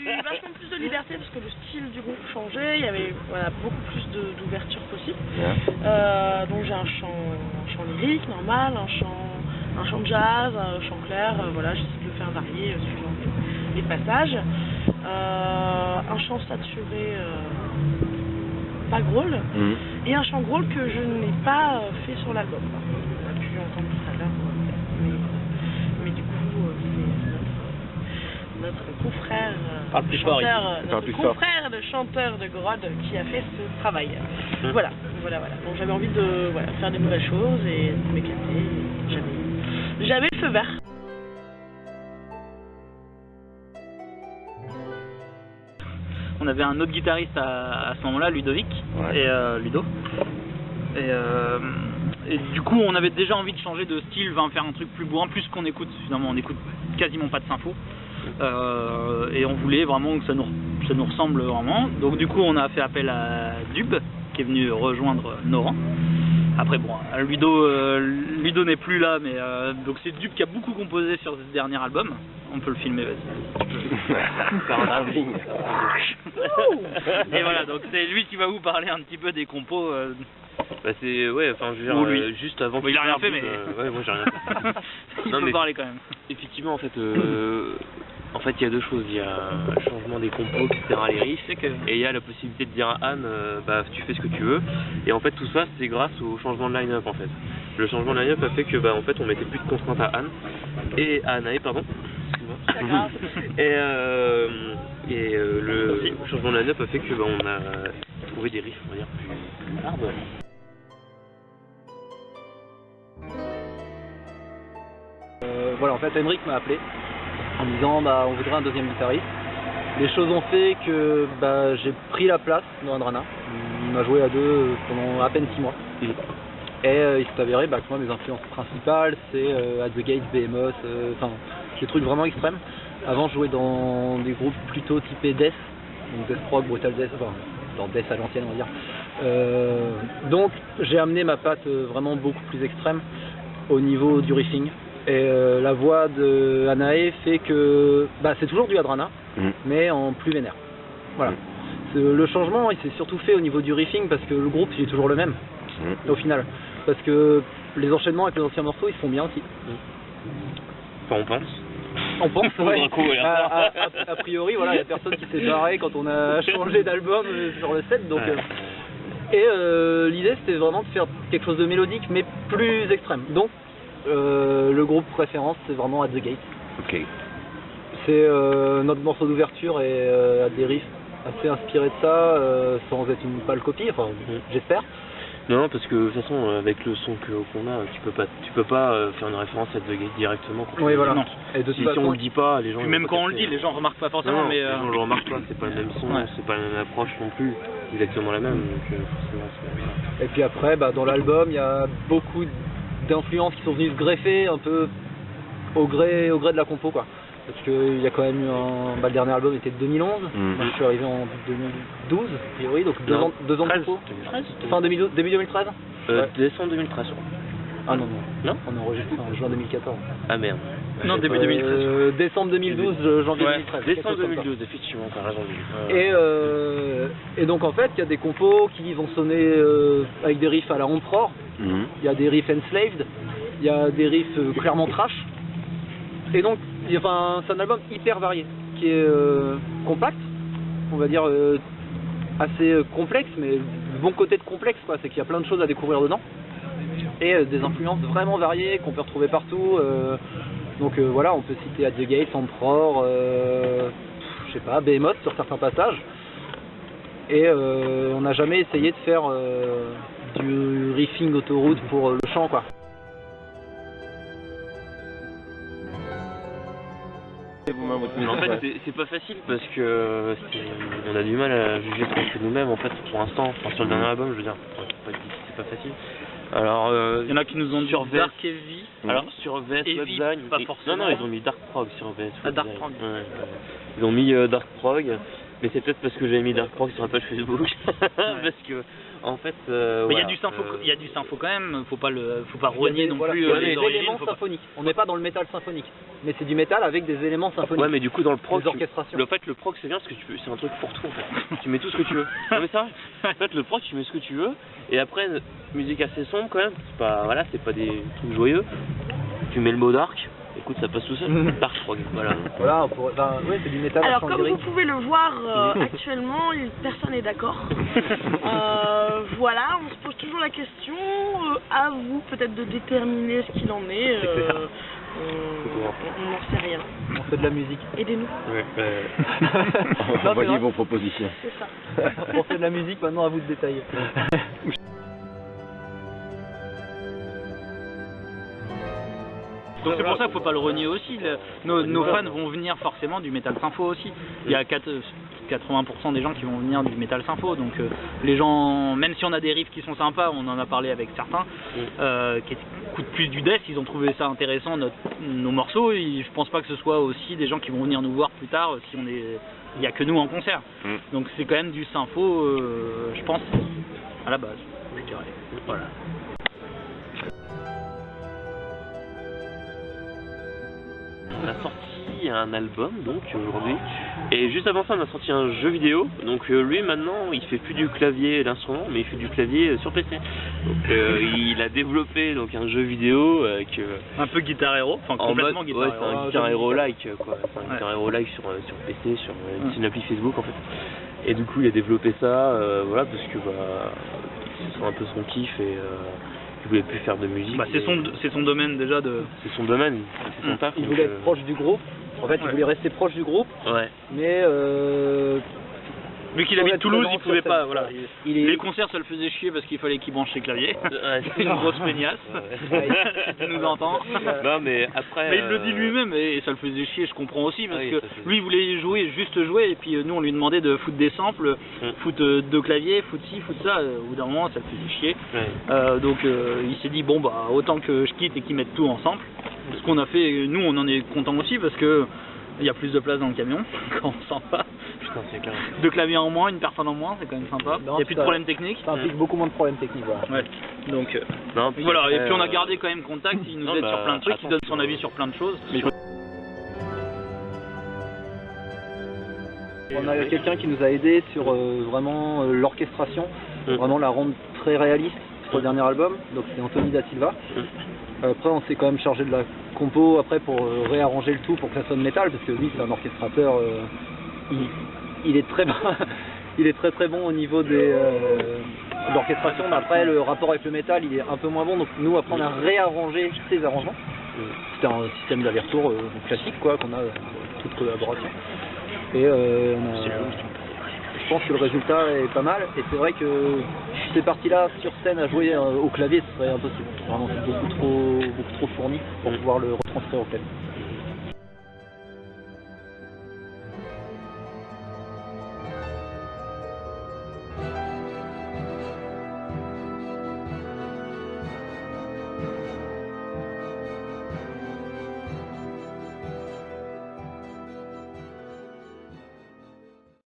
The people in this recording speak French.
eu vachement plus de liberté parce que le style du groupe changeait, il y avait beaucoup plus d'ouverture possible. Donc j'ai un chant lyrique normal, un chant de jazz, un chant clair, j'essaie de le faire varier suivant les passages. Un chant saturé, pas growl, et un chant growl que je n'ai pas fait sur l'album. On a pu entendre tout à l'heure, mais du coup c'est notre confrère de chanteur de Grod qui a fait ce travail. Voilà. Donc j'avais envie de faire des nouvelles choses et de m'éclater. J'avais le feu vert. On avait un autre guitariste à ce moment-là, Ludovic, et Ludo. Et du coup, on avait déjà envie de changer de style, faire un truc plus bourrin, plus qu'on écoute. Finalement, on écoute quasiment pas de sympho. Et on voulait vraiment que ça nous ressemble vraiment. Donc du coup, on a fait appel à Dub, qui est venu rejoindre nos rangs. Après, Ludo n'est plus là, mais donc c'est Dub qui a beaucoup composé sur ce dernier album. On peut le filmer, vas-y. Et voilà, donc c'est lui qui va vous parler un petit peu des compos. Juste avant. Il a rien fait, mais. Moi j'ai rien fait. Il peut parler quand même. Effectivement, en fait, il y a deux choses. Il y a le changement des compos qui sert à les riffs, et il y a la possibilité de dire à Anne, tu fais ce que tu veux. Et en fait, tout ça, c'est grâce au changement de line-up en fait. Le changement de line-up a fait que, on mettait plus de contraintes à Anne et à Anaé, pardon. Le changement de line-up a fait que on a trouvé des riffs, on va dire, plus hard. En fait, Henrik m'a appelé en me disant on voudrait un deuxième guitariste. Les choses ont fait que j'ai pris la place dans Adrana. On a joué à deux pendant à peine 6 mois. Et il s'est avéré que moi mes influences principales c'est At The Gates, Behemoth, des trucs vraiment extrêmes. Avant je jouais dans des groupes plutôt typés Death, donc Death Prog, Brutal Death, genre Death à l'ancienne on va dire. Donc j'ai amené ma patte vraiment beaucoup plus extrême au niveau du riffing. Et la voix de Anaé fait que c'est toujours du Adrana, mais en plus vénère. Voilà. Le changement il s'est surtout fait au niveau du riffing parce que le groupe il est toujours le même au final. Parce que les enchaînements avec les anciens morceaux ils se font bien aussi. On pense. On pense, ouais. A priori, il y a personne qui s'est barré quand on a changé d'album sur le set. Donc, l'idée c'était vraiment de faire quelque chose de mélodique mais plus extrême. Donc le groupe référence c'est vraiment At The Gate. Ok. C'est notre morceau d'ouverture et a des riffs assez inspirés de ça, sans être une pâle copie, j'espère. Non, parce que de toute façon avec le son qu'on a, tu peux pas faire une référence à The Gate directement. Oui voilà. Non. Et de si on le dit pas, les gens. Puis même quand on le dit, les gens remarquent pas forcément. Non, mais les gens le remarquent pas, c'est pas le même son, c'est pas la même approche non plus, exactement la même. Donc forcément. Et puis après, dans l'album, il y a beaucoup d'influences qui sont venues se greffer un peu au gré de la compo quoi. Parce qu'il y a quand même eu le dernier album était de 2011, moi je suis arrivé en 2012 a priori, donc 2 ans de compo. 2013 Fin 2012, début 2013 Décembre 2013 je crois. Ah non, on a enregistré en juin 2014. Ah merde. Non, début 2013. Décembre 2012, janvier 2013. Décembre 2012, effectivement, t'as raison. Et donc en fait, il y a des compos qui vont sonner avec des riffs à la Emperor, il y a des riffs Enslaved, il y a des riffs clairement trash. Et donc, c'est un album hyper varié, qui est compact, on va dire assez complexe, mais le bon côté de complexe, quoi, c'est qu'il y a plein de choses à découvrir dedans. Et des influences vraiment variées qu'on peut retrouver partout. On peut citer At The Gates, Emperor, Behemoth sur certains passages. Et on n'a jamais essayé de faire du riffing autoroute pour le chant, quoi. En fait, c'est pas facile parce que on a du mal à juger ce qu'on fait nous-mêmes en fait pour l'instant. Sur le dernier album, je veux dire, c'est pas facile. Alors, il y en a qui nous ont dit sur Dark Heavy. Alors sur VS Webdesign, pas forcément. Non, ils ont mis Dark Prog sur VS Webdesign. Dark Prog. Ils ont mis Dark Prog Mais c'est peut-être parce que j'ai mis Dark Rock sur la page Facebook. Parce que, en fait. Mais il y a du sympho quand même, faut pas renier non plus des les origines. éléments symphoniques. On n'est pas dans le métal symphonique, mais c'est du métal avec des éléments symphoniques. Ouais, mais du coup, dans le proc, des orchestrations. le proc, c'est bien parce que c'est un truc pour tout en fait. Tu mets tout ce que tu veux. Non, mais ça, en fait, le proc, tu mets ce que tu veux. Et après, musique assez sombre quand même. C'est pas des trucs joyeux. Tu mets le mot dark. Écoute, ça passe tout seul. Dark Rock, voilà. Voilà, ouais, c'est du métal. Alors, comme vous pouvez le voir actuellement, personne n'est d'accord. Voilà, on se pose toujours la question. À vous peut-être de déterminer ce qu'il en est. On n'en sait rien. On fait de la musique. Aidez-nous. Envoyez vos propositions. C'est ça. On fait de la musique, maintenant à vous de détailler. Donc c'est pour ça qu'il ne faut pas le renier aussi. Nos fans vont venir forcément du métal sympho aussi. Il y a 80% des gens qui vont venir du métal sympho. Donc les gens, même si on a des riffs qui sont sympas, on en a parlé avec certains, qui écoutent plus du death, ils ont trouvé ça intéressant nos morceaux. Et je pense pas que ce soit aussi des gens qui vont venir nous voir plus tard si il n'y a que nous en concert. Donc c'est quand même du sympho, je pense, à la base, je dirais. Voilà. On a sorti un album donc aujourd'hui et juste avant ça on a sorti un jeu vidéo. Donc lui maintenant il fait plus du clavier et l'instrument mais il fait du clavier sur PC. Donc il a développé donc un jeu vidéo avec un peu Guitar Hero, enfin complètement Guitar Hero. Ouais, c'est un Guitar Hero like quoi. C'est un Guitar Hero like sur PC, sur une appli Facebook en fait. Et du coup il a développé ça voilà parce que c'est un peu son kiff et il voulait plus faire de musique. C'est son domaine déjà de. C'est son domaine, c'est son taf. Il voulait être proche du groupe. En fait, il voulait rester proche du groupe. Ouais. Mais vu qu'il habite Toulouse, il pouvait pas. Voilà. Les est... concerts, ça le faisait chier parce qu'il fallait qu'il branche ses claviers. C'est une grosse peignasse. Tu nous entends. Non, mais après. Mais il le dit lui-même et ça le faisait chier. Je comprends aussi parce que lui, il voulait juste jouer et puis nous, on lui demandait de foutre des samples, foutre deux claviers, foutre ci, foutre ça. Au bout d'un moment, ça le faisait chier. Donc, il s'est dit bon autant que je quitte et qu'ils mettent tout ensemble. Ce qu'on a fait, nous, on en est content aussi parce que. Il y a plus de place dans le camion quand on s'en va. Putain, c'est clair. Deux claviers en moins, une personne en moins, c'est quand même sympa. Il n'y a plus de problèmes techniques. Ça implique beaucoup moins de problèmes techniques. Voilà. Ouais. Donc voilà, et puis on a gardé quand même contact, il nous aide sur plein de trucs, il donne son avis sur plein de choses. On a quelqu'un qui nous a aidé sur vraiment l'orchestration, vraiment la rendre très réaliste sur le dernier album, donc c'est Anthony Da Silva. Après on s'est quand même chargé de la compo après pour réarranger le tout pour que ça sonne métal parce que lui c'est un orchestrateur, il est très bon, il est très bon au niveau de l'orchestration, mais après le rapport avec le métal il est un peu moins bon, donc nous après on a réarrangé ces arrangements. C'était un système d'aller-retour classique quoi qu'on a toute collaboration et je pense que le résultat est pas mal et c'est vrai que ces parties-là sur scène à jouer au clavier ce serait impossible. Vraiment c'est beaucoup trop fourni pour pouvoir le retranscrire au clavier.